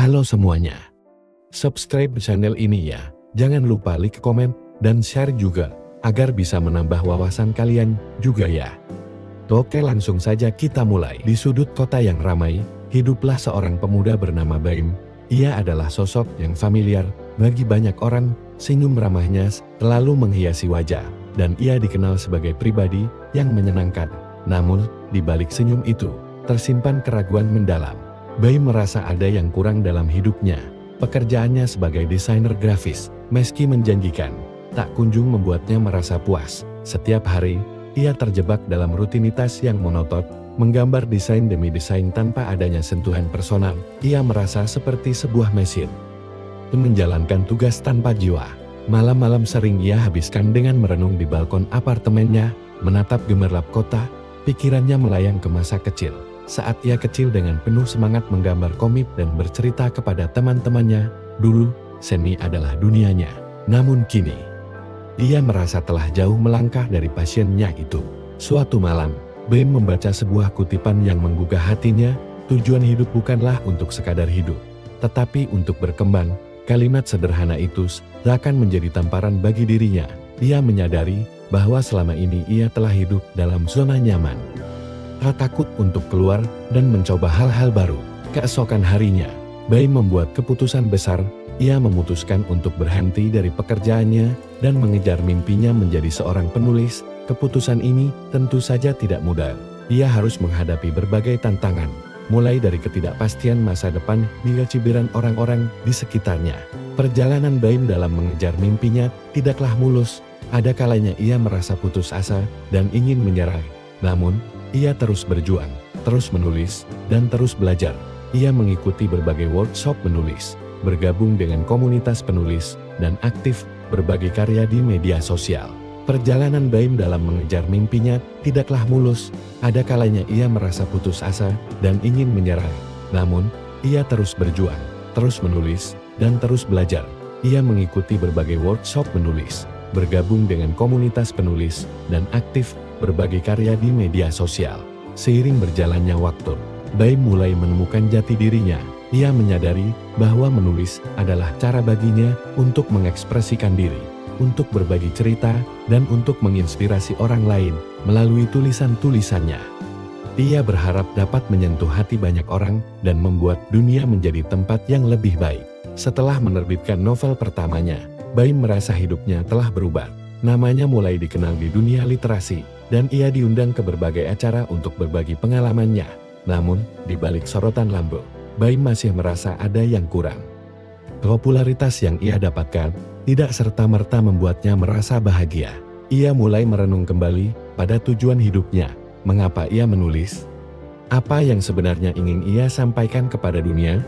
Halo semuanya. Subscribe channel ini ya. Jangan lupa like, komen, dan share juga, agar bisa menambah wawasan kalian juga ya. Oke, langsung saja kita mulai. Di sudut kota yang ramai, hiduplah seorang pemuda bernama Baim. Ia adalah sosok yang familiar bagi banyak orang. Senyum ramahnya selalu menghiasi wajah, dan ia dikenal sebagai pribadi yang menyenangkan. Namun, di balik senyum itu, tersimpan keraguan mendalam. Baim merasa ada yang kurang dalam hidupnya. Pekerjaannya sebagai desainer grafis, meski menjanjikan, tak kunjung membuatnya merasa puas. Setiap hari, ia terjebak dalam rutinitas yang monoton, menggambar desain demi desain tanpa adanya sentuhan personal. Ia merasa seperti sebuah mesin, menjalankan tugas tanpa jiwa. Malam-malam sering ia habiskan dengan merenung di balkon apartemennya, menatap gemerlap kota. Pikirannya melayang ke masa kecil, saat ia kecil dengan penuh semangat menggambar komik dan bercerita kepada teman-temannya. Dulu, seni adalah dunianya. Namun kini, ia merasa telah jauh melangkah dari pasiennya itu. Suatu malam, Baim membaca sebuah kutipan yang menggugah hatinya. Tujuan hidup bukanlah untuk sekadar hidup, tetapi untuk berkembang. Kalimat sederhana itu seakan menjadi tamparan bagi dirinya. Ia menyadari bahwa selama ini ia telah hidup dalam zona nyaman, takut untuk keluar dan mencoba hal-hal baru. Keesokan harinya, Baim membuat keputusan besar. Ia memutuskan untuk berhenti dari pekerjaannya dan mengejar mimpinya menjadi seorang penulis. Keputusan ini tentu saja tidak mudah. Ia harus menghadapi berbagai tantangan, mulai dari ketidakpastian masa depan hingga cibiran orang-orang di sekitarnya. Perjalanan Baim dalam mengejar mimpinya tidaklah mulus. Ada kalanya ia merasa putus asa dan ingin menyerah. Namun, ia terus berjuang, terus menulis, dan terus belajar. Ia mengikuti berbagai workshop menulis, bergabung dengan komunitas penulis, dan aktif berbagi karya di media sosial. Perjalanan Baim dalam mengejar mimpinya tidaklah mulus. Ada kalanya ia merasa putus asa dan ingin menyerah. Namun, ia terus berjuang, terus menulis, dan terus belajar. Ia mengikuti berbagai workshop menulis, bergabung dengan komunitas penulis, dan aktif berbagi karya di media sosial. Seiring berjalannya waktu, Baim mulai menemukan jati dirinya. Ia menyadari bahwa menulis adalah cara baginya untuk mengekspresikan diri, untuk berbagi cerita, dan untuk menginspirasi orang lain melalui tulisan-tulisannya. Ia berharap dapat menyentuh hati banyak orang dan membuat dunia menjadi tempat yang lebih baik. Setelah menerbitkan novel pertamanya, Baim merasa hidupnya telah berubah. Namanya mulai dikenal di dunia literasi, dan ia diundang ke berbagai acara untuk berbagi pengalamannya. Namun, di balik sorotan lampu, Baim masih merasa ada yang kurang. Popularitas yang ia dapatkan tidak serta-merta membuatnya merasa bahagia. Ia mulai merenung kembali pada tujuan hidupnya. Mengapa ia menulis? Apa yang sebenarnya ingin ia sampaikan kepada dunia?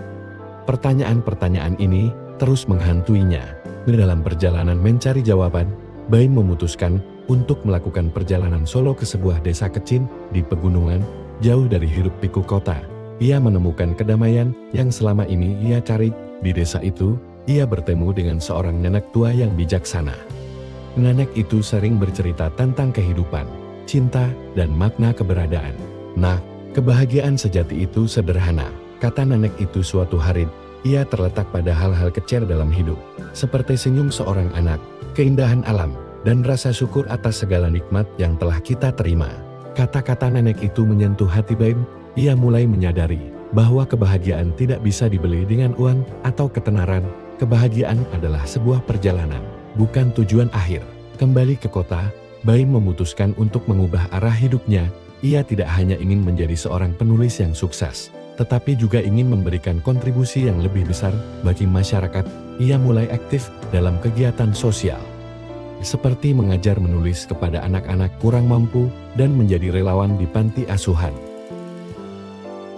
Pertanyaan-pertanyaan ini terus menghantuinya. Dalam perjalanan mencari jawaban, Baim memutuskan untuk melakukan perjalanan solo ke sebuah desa kecil di pegunungan, jauh dari hiruk-pikuk kota. Ia menemukan kedamaian yang selama ini ia cari. Di desa itu, ia bertemu dengan seorang nenek tua yang bijaksana. Nenek itu sering bercerita tentang kehidupan, cinta, dan makna keberadaan. Nah, kebahagiaan sejati itu sederhana, kata nenek itu. Suatu hari, ia terletak pada hal-hal kecil dalam hidup, seperti senyum seorang anak, keindahan alam, dan rasa syukur atas segala nikmat yang telah kita terima. Kata-kata nenek itu menyentuh hati Baim. Ia mulai menyadari bahwa kebahagiaan tidak bisa dibeli dengan uang atau ketenaran. Kebahagiaan adalah sebuah perjalanan, bukan tujuan akhir. Kembali ke kota, Baim memutuskan untuk mengubah arah hidupnya. Ia tidak hanya ingin menjadi seorang penulis yang sukses, tetapi juga ingin memberikan kontribusi yang lebih besar bagi masyarakat. Ia mulai aktif dalam kegiatan sosial, seperti mengajar menulis kepada anak-anak kurang mampu dan menjadi relawan di panti asuhan.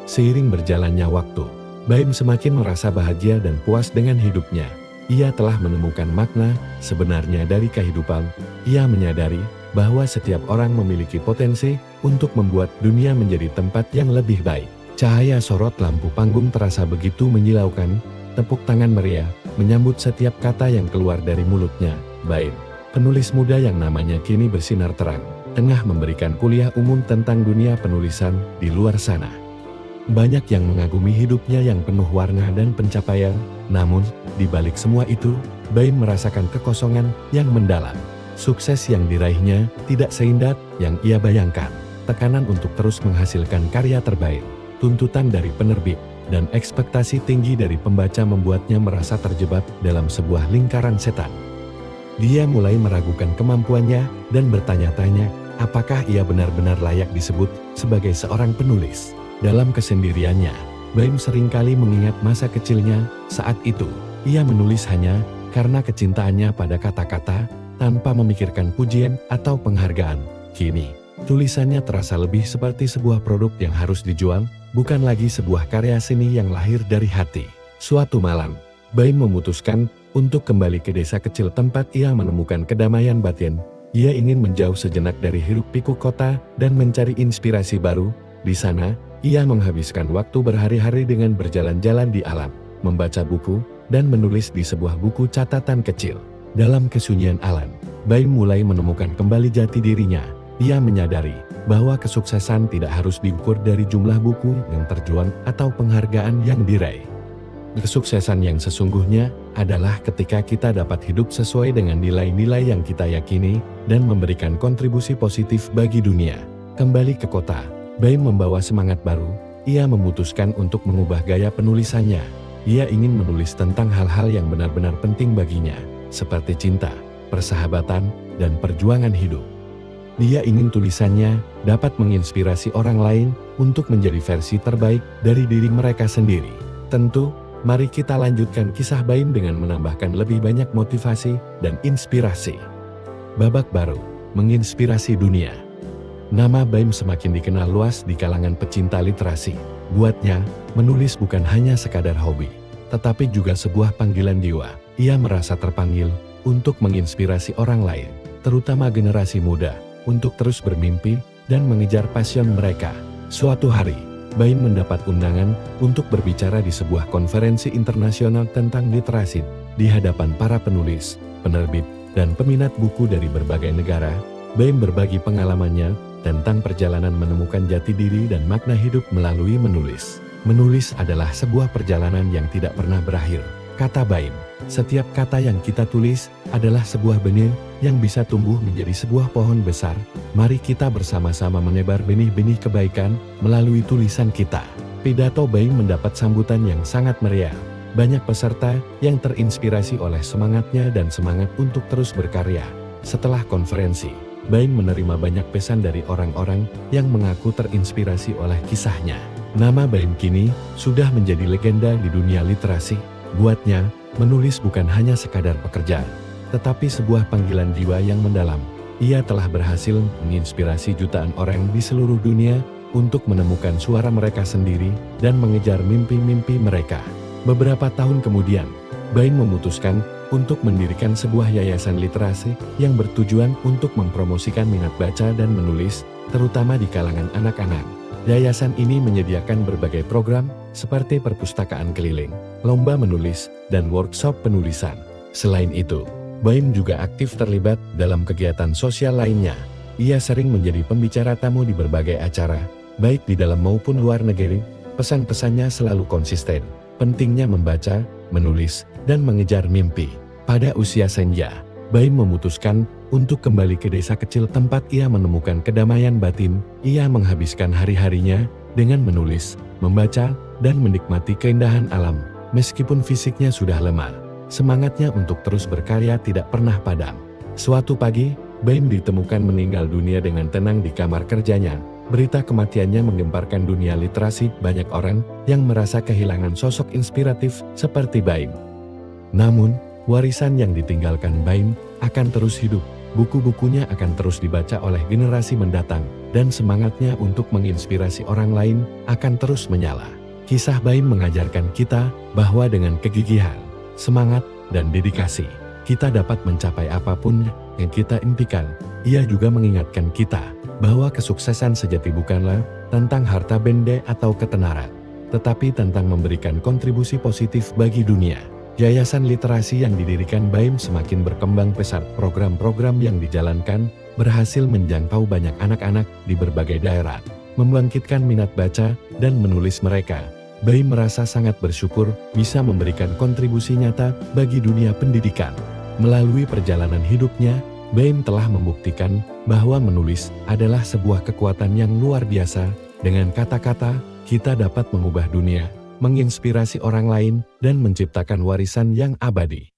Seiring berjalannya waktu, Baim semakin merasa bahagia dan puas dengan hidupnya. Ia telah menemukan makna sebenarnya dari kehidupan. Ia menyadari bahwa setiap orang memiliki potensi untuk membuat dunia menjadi tempat yang lebih baik. Cahaya sorot lampu panggung terasa begitu menyilaukan. Tepuk tangan meriah menyambut setiap kata yang keluar dari mulutnya. Baim, penulis muda yang namanya kini bersinar terang, tengah memberikan kuliah umum tentang dunia penulisan di luar sana. Banyak yang mengagumi hidupnya yang penuh warna dan pencapaian, namun, di balik semua itu, Baim merasakan kekosongan yang mendalam. Sukses yang diraihnya tidak seindah yang ia bayangkan. Tekanan untuk terus menghasilkan karya terbaik, tuntutan dari penerbit, dan ekspektasi tinggi dari pembaca membuatnya merasa terjebak dalam sebuah lingkaran setan. Dia mulai meragukan kemampuannya dan bertanya-tanya, apakah ia benar-benar layak disebut sebagai seorang penulis. Dalam kesendiriannya, Baim seringkali mengingat masa kecilnya. Saat itu, ia menulis hanya karena kecintaannya pada kata-kata, tanpa memikirkan pujian atau penghargaan. Kini, tulisannya terasa lebih seperti sebuah produk yang harus dijual, bukan lagi sebuah karya seni yang lahir dari hati. Suatu malam, Baim memutuskan untuk kembali ke desa kecil tempat ia menemukan kedamaian batin. Ia ingin menjauh sejenak dari hiruk-pikuk kota dan mencari inspirasi baru. Di sana, ia menghabiskan waktu berhari-hari dengan berjalan-jalan di alam, membaca buku, dan menulis di sebuah buku catatan kecil. Dalam kesunyian alam, Baim mulai menemukan kembali jati dirinya. Ia menyadari bahwa kesuksesan tidak harus diukur dari jumlah buku yang terjual atau penghargaan yang diraih. Kesuksesan yang sesungguhnya adalah ketika kita dapat hidup sesuai dengan nilai-nilai yang kita yakini dan memberikan kontribusi positif bagi dunia. Kembali ke kota, Baim membawa semangat baru. Ia memutuskan untuk mengubah gaya penulisannya. Ia ingin menulis tentang hal-hal yang benar-benar penting baginya, seperti cinta, persahabatan, dan perjuangan hidup. Dia ingin tulisannya dapat menginspirasi orang lain untuk menjadi versi terbaik dari diri mereka sendiri. Tentu, mari kita lanjutkan kisah Baim dengan menambahkan lebih banyak motivasi dan inspirasi. Babak baru, menginspirasi dunia. Nama Baim semakin dikenal luas di kalangan pecinta literasi. Buatnya, menulis bukan hanya sekadar hobi, tetapi juga sebuah panggilan jiwa. Ia merasa terpanggil untuk menginspirasi orang lain, terutama generasi muda, untuk terus bermimpi dan mengejar passion mereka. Suatu hari, Baim mendapat undangan untuk berbicara di sebuah konferensi internasional tentang literasi di hadapan para penulis, penerbit, dan peminat buku dari berbagai negara. Baim berbagi pengalamannya tentang perjalanan menemukan jati diri dan makna hidup melalui menulis. Menulis adalah sebuah perjalanan yang tidak pernah berakhir, kata Baim. Setiap kata yang kita tulis adalah sebuah benih yang bisa tumbuh menjadi sebuah pohon besar. Mari kita bersama-sama menebar benih-benih kebaikan melalui tulisan kita. Pidato Baim mendapat sambutan yang sangat meriah. Banyak peserta yang terinspirasi oleh semangatnya dan semangat untuk terus berkarya. Setelah konferensi, Baim menerima banyak pesan dari orang-orang yang mengaku terinspirasi oleh kisahnya. Nama Baim kini sudah menjadi legenda di dunia literasi. Buatnya, menulis bukan hanya sekadar pekerjaan, tetapi sebuah panggilan jiwa yang mendalam. Ia telah berhasil menginspirasi jutaan orang di seluruh dunia untuk menemukan suara mereka sendiri dan mengejar mimpi-mimpi mereka. Beberapa tahun kemudian, Baim memutuskan untuk mendirikan sebuah yayasan literasi yang bertujuan untuk mempromosikan minat baca dan menulis, terutama di kalangan anak-anak. Yayasan ini menyediakan berbagai program seperti perpustakaan keliling, lomba menulis, dan workshop penulisan. Selain itu, Baim juga aktif terlibat dalam kegiatan sosial lainnya. Ia sering menjadi pembicara tamu di berbagai acara, baik di dalam maupun luar negeri. Pesan-pesannya selalu konsisten. Pentingnya membaca, menulis, dan mengejar mimpi. Pada usia senja, Baim memutuskan untuk kembali ke desa kecil tempat ia menemukan kedamaian batin. Ia menghabiskan hari-harinya dengan menulis, membaca, dan menikmati keindahan alam. Meskipun fisiknya sudah lemah, semangatnya untuk terus berkarya tidak pernah padam. Suatu pagi, Baim ditemukan meninggal dunia dengan tenang di kamar kerjanya. Berita kematiannya menggemparkan dunia literasi. Banyak orang yang merasa kehilangan sosok inspiratif seperti Baim. Namun, warisan yang ditinggalkan Baim akan terus hidup. Buku-bukunya akan terus dibaca oleh generasi mendatang, dan semangatnya untuk menginspirasi orang lain akan terus menyala. Kisah Baim mengajarkan kita bahwa dengan kegigihan, semangat, dan dedikasi, kita dapat mencapai apapun yang kita impikan. Ia juga mengingatkan kita bahwa kesuksesan sejati bukanlah tentang harta benda atau ketenaran, tetapi tentang memberikan kontribusi positif bagi dunia. Yayasan literasi yang didirikan Baim semakin berkembang pesat. Program-program yang dijalankan berhasil menjangkau banyak anak-anak di berbagai daerah. membangkitkan minat baca dan menulis mereka. Baim merasa sangat bersyukur bisa memberikan kontribusi nyata bagi dunia pendidikan. Melalui perjalanan hidupnya, Baim telah membuktikan bahwa menulis adalah sebuah kekuatan yang luar biasa. Dengan kata-kata, kita dapat mengubah dunia, menginspirasi orang lain, dan menciptakan warisan yang abadi.